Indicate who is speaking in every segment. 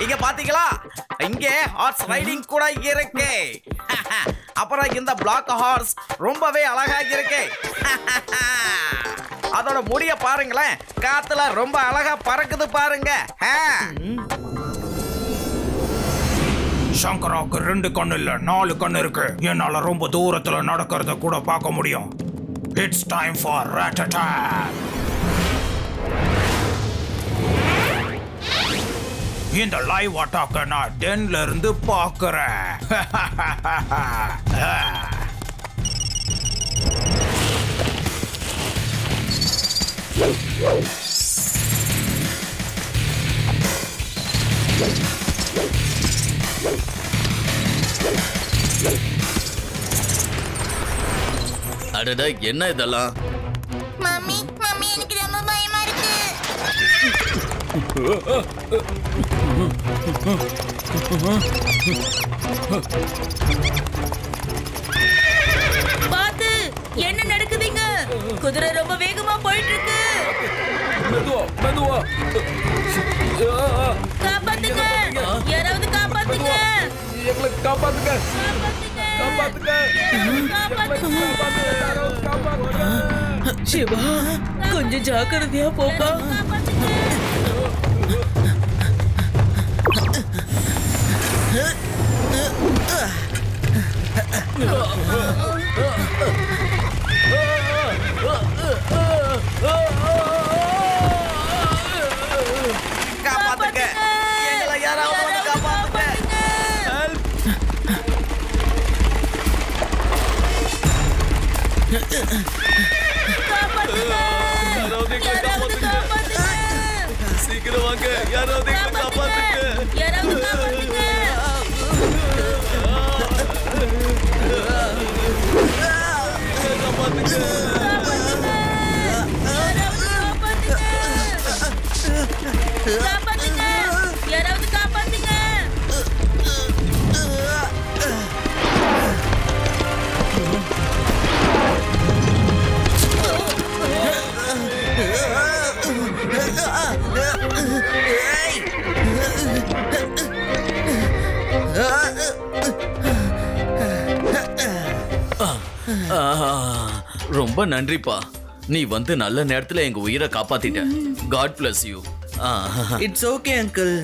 Speaker 1: இங்க பாத்தீங்களா? இங்க ஹார்ஸ் ரைடிங் கூட இருக்கு. அப்புறம் இந்த பிளாக் ஹார்ஸ் ரொம்பவே அழகா இருக்கு. அதோட முடிய பாருங்களேன், காத்துல ரொம்ப அழகா பறக்குது பாருங்க.
Speaker 2: சங்கராவுக்கு 2 கண்ணு இல்ல 4 கண்ணு இருக்கு. என்னால ரொம்ப தூரத்துல நடக்கிறத கூட பார்க்க முடியும். It's time for rod attack. இந்த லைவ் அட்டாக்க நான் டென்ல இருந்து பார்க்கறேன்.
Speaker 3: அடடா, என்ன இதெல்லாம்?
Speaker 4: மம்மி மம்மி, எனக்கு ரொம்ப பயமா இருக்கு.
Speaker 5: பாத்து, என்ன நடக்குதுங்க? குதிரை ரொம்ப வேகமா போயிட்டு இருக்கு.
Speaker 6: மெதுவா
Speaker 5: காப்பாத்துங்க, யாராவது காப்பாத்துங்க.
Speaker 6: எங்களை காப்பாத்துங்க.
Speaker 5: சிவா, கொஞ்சம் ஜாக்கிரதையா போப்பா.
Speaker 1: காப்பாத்துங்க, எங்களை யாராவது வந்து காப்பாத்துங்க.
Speaker 3: சீக்கிரம் வாங்க, யாராவது எங்களை காப்பாத்துங்க.
Speaker 5: யாராவது காப்பாத்துங்க.
Speaker 3: ரொம்ப நன்றிப்பா. நீ வந்து நல்ல நேரத்துல எங்க உயிரை காப்பாத்திட்ட. God bless you.
Speaker 1: It's okay uncle.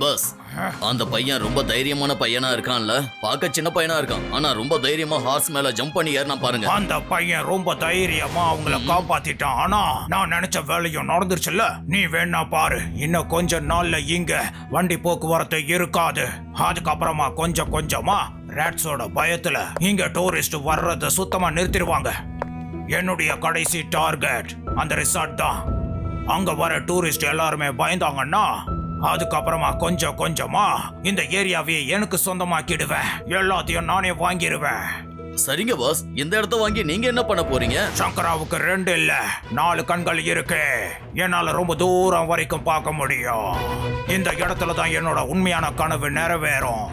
Speaker 3: பஸ் அந்த பையன் ரொம்ப தைரியமான பையனா இருக்கான்ல. பார்க்க சின்ன பையனா இருக்கான், ஆனா ரொம்ப தைரியமா ஹார்ஸ் மேல ஜம்ப் பண்ணி ஏறினா பாருங்க.
Speaker 2: அந்த பையன் ரொம்ப தைரியமா அவங்கள காப்பாத்திட்டான். ஆனா நான் நினைச்ச வேலையும் நடந்துருச்சுல்ல. நீ வேணா பாரு, இன்னும் கொஞ்ச நாள்ல இங்க வண்டி போக்குவரத்து இருக்காது. அதுக்கப்புறமா கொஞ்சம் கொஞ்சமா ராட்ஸோட பயத்துல இங்க டூரிஸ்ட் வர்றத சுத்தமா நிறுத்திடுவாங்க. என்னுடைய கடைசி டார்கெட் அந்த ரிசார்ட் தான். அங்க வர டூரிஸ்ட் எல்லாருமே பயந்தாங்கன்னா அதுக்கப்புறமா கொஞ்சம் கொஞ்சமா இந்த ஏரியாவே எனக்கு சொந்தமாக்கிடுவேன். எல்லாத்தையும் நானே வாங்கிடுவேன்.
Speaker 3: சரிங்க பாஸ், இந்த இடத்த வாங்கி நீங்க என்ன பண்ண போறீங்க?
Speaker 2: சங்கராவுக்கு 2 இல்ல 4 கண்கள் இருக்கு. என்னால ரொம்ப தூரம் வரைக்கும் பார்க்க முடியும். இந்த இடத்துல தான் என்னோட உண்மையான கனவு நிறைவேறும்.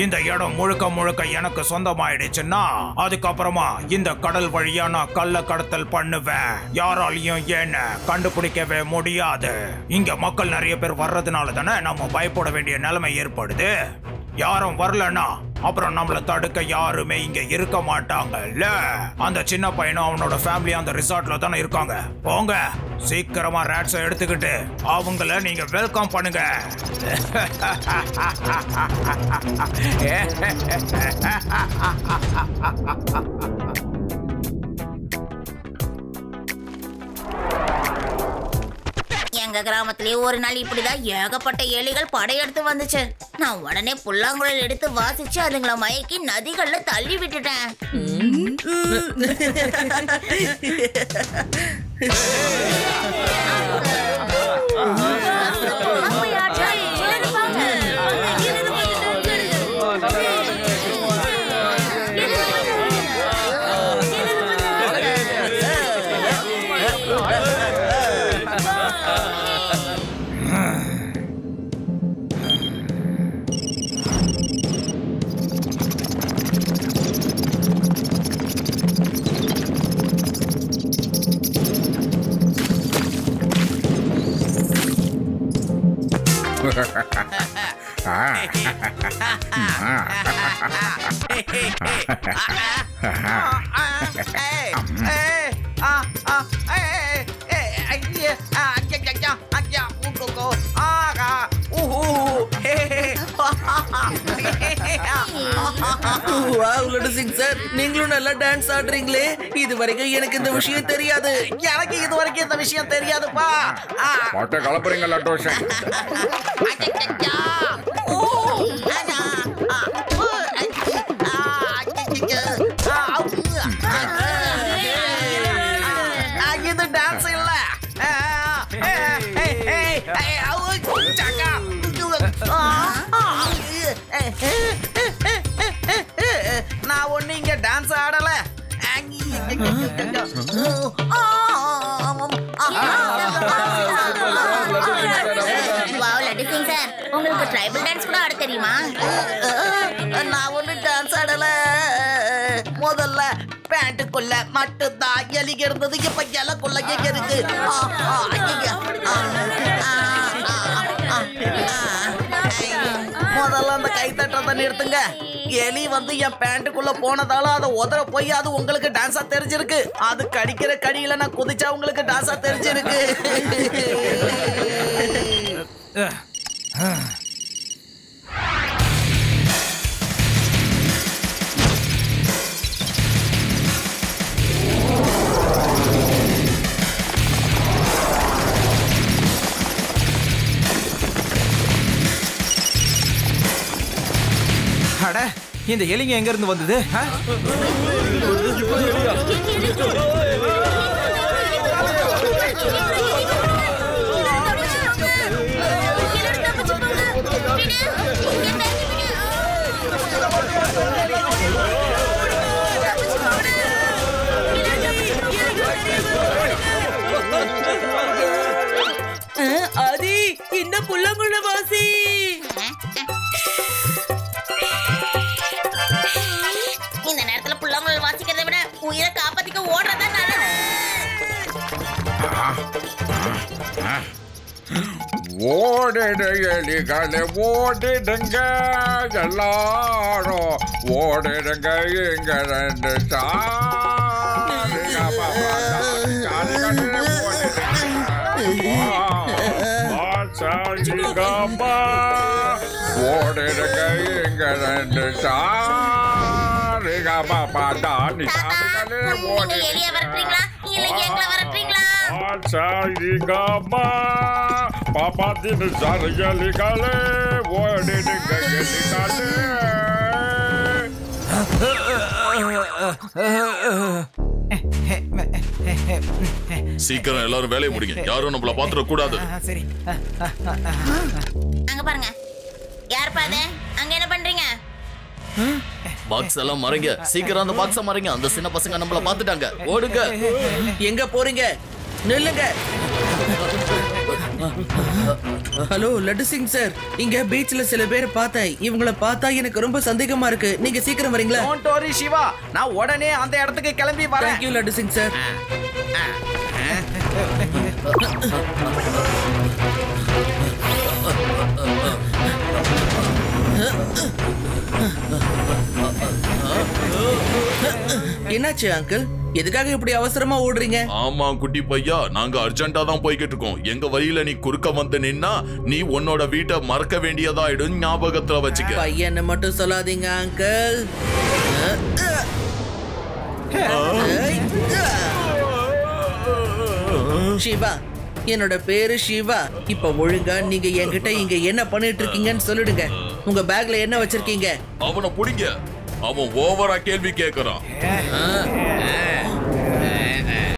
Speaker 2: இந்த இடம் முழுக்க முழுக்க எனக்கு சொந்தமாயிடுச்சுன்னா அதுக்கப்புறமா இந்த கடல் வழியா நான் கள்ள கடத்தல் பண்ணுவேன். யாராலையும் என்ன கண்டுபிடிக்கவே முடியாது. இங்க மக்கள் நிறைய பேர் வர்றதுனால தானே நம்ம பயப்பட வேண்டிய நிலைமை ஏற்படுது. யாரும் வரலன்னா அப்புறம் நம்மள தடுக்க யாருமே இங்க இருக்க மாட்டாங்கல்ல. அந்த சின்ன பையனும் அவனோட ஃபேமிலி அந்த ரிசார்ட்ல தானே இருக்காங்க. போங்க, சீக்கிரமா ராட்ஸை எடுத்துக்கிட்டு அவங்கள நீங்க வெல்கம் பண்ணுங்க.
Speaker 4: எங்க கிராமத்திலேயே ஒரு நாள் இப்படிதான் ஏகப்பட்ட எலிகள் படையெடுத்து வந்துச்சு. நான் உடனே புல்லாங்குழல் எடுத்து வாசிச்சு அதுங்களை மயக்கி நதிகள்ல தள்ளி விட்டுட்டேன்.
Speaker 7: சார், நீங்களும் நல்லா டான்ஸ் ஆடுறீங்களே. இது வரைக்கும் எனக்கு இந்த விஷயம் தெரியாது.
Speaker 1: எனக்கு இது வரைக்கும் இந்த விஷயம் தெரியாதுப்பா.
Speaker 2: பாட்டை கலப்புறீங்க லட்டோஷன்.
Speaker 1: இது டான்ஸ் இல்ல. நான் ஒண்ணு இங்க டான்ஸ் ஆடல.
Speaker 4: உங்களுக்கு ட்ரைபல் டான்ஸ் கூட ஆட தெரியுமா?
Speaker 1: நான் ஒண்ணு டான்ஸ் ஆடல. முதல்ல பேண்ட்டுக்குள்ள மட்டும்தான் எலிக இருந்தது. இப்ப எலக்குள்ள எங்க இருக்கு? முதல்ல அந்த கை தட்டுறத நிறுத்துங்க. எலி வந்து என் பேண்ட்டுக்குள்ள போனதால அதை உதற போய் அது உங்களுக்கு டான்ஸா தெரிஞ்சிருக்கு. அது கடிக்கிற கடியில நான் குதிச்சா உங்களுக்கு டான்ஸா தெரிஞ்சிருக்கு.
Speaker 8: அட, இந்த எலிங்க எங்க இருந்து வந்தது?
Speaker 5: ஆதி, இந்த புள்ளங்குள்ள வாசி.
Speaker 4: இந்த நேரத்துல புள்ளங்குழல் வாசிக்கிறதை விட உயிரை காப்பாத்திக்க ஓடுறதா நல்லது.
Speaker 2: ஓடிடு எலிகளே ஓடிடுங்க எல்லாரும் ஓடிடுங்க இங்க ரெண்டு ஓடிடுங்க இங்க ரெண்டு
Speaker 4: நீங்க எலிய வரட்டுறீங்களா இல்ல எங்களை வரட்டுறீங்களா?
Speaker 2: பாப்பாத்தின் எலிகளே ஓடிடுங்க எலிகளே.
Speaker 3: சீக்கிரம் எல்லாரும் வேலையை முடிங்க. யாரும் நம்மள பாத்துற கூடாது.
Speaker 8: சரி.
Speaker 4: அங்க பாருங்க. யார் பாது? அங்க என்ன பண்றீங்க?
Speaker 3: பாக்ஸ் எல்லாம் மறைங்க. சீக்கிரம் அந்த பாக்ஸ மறைங்க. அந்த சின்ன பசங்க நம்மள பாத்துட்டாங்க. ஓடுங்க.
Speaker 7: எங்க போறீங்க? நில்லுங்க. ஹலோ லட்டு சிங் சார், இங்க பீச்ல சில பேர் பார்த்தேன். இவங்கள பார்த்தா எனக்கு ரொம்ப சந்தேகமா இருக்கு. நீங்க சீக்கிரம் வரீங்களா?
Speaker 1: Don't worry சிவா, நான் உடனே அந்த இடத்துக்கு கிளம்பி வரேன்.
Speaker 7: Thank you laddu Singh sir. என்னாச்சு அங்கிள்? எதுக்காக இப்படி அவசரமா ஓடுறீங்க?
Speaker 3: ஆமா குட்டி பையா, நாங்க அர்ஜென்ட்டா தான் போய்கிட்டு இருக்கோம். எங்க வழியில நீ குறுக்க வந்து நின்னா நீ உன்னோட வீட்டை மறக்க வேண்டியதாயிடும். ஞாபகத்துல வச்சுக்க.
Speaker 7: பையனை மட்டும் சொல்லாதீங்க அங்கிள். சிவா, என்னோட பேரு சிவா. இப்ப ஒழுங்கா நீங்க என்கிட்ட இங்க என்ன பண்ணிட்டு இருக்கீங்கன்னு சொல்லிடுங்க. உங்க பேக்ல என்ன வச்சிருக்கீங்க?
Speaker 3: அவனை புடிங்க. அவன் ஓவரா கேள்வி கேக்குறான்.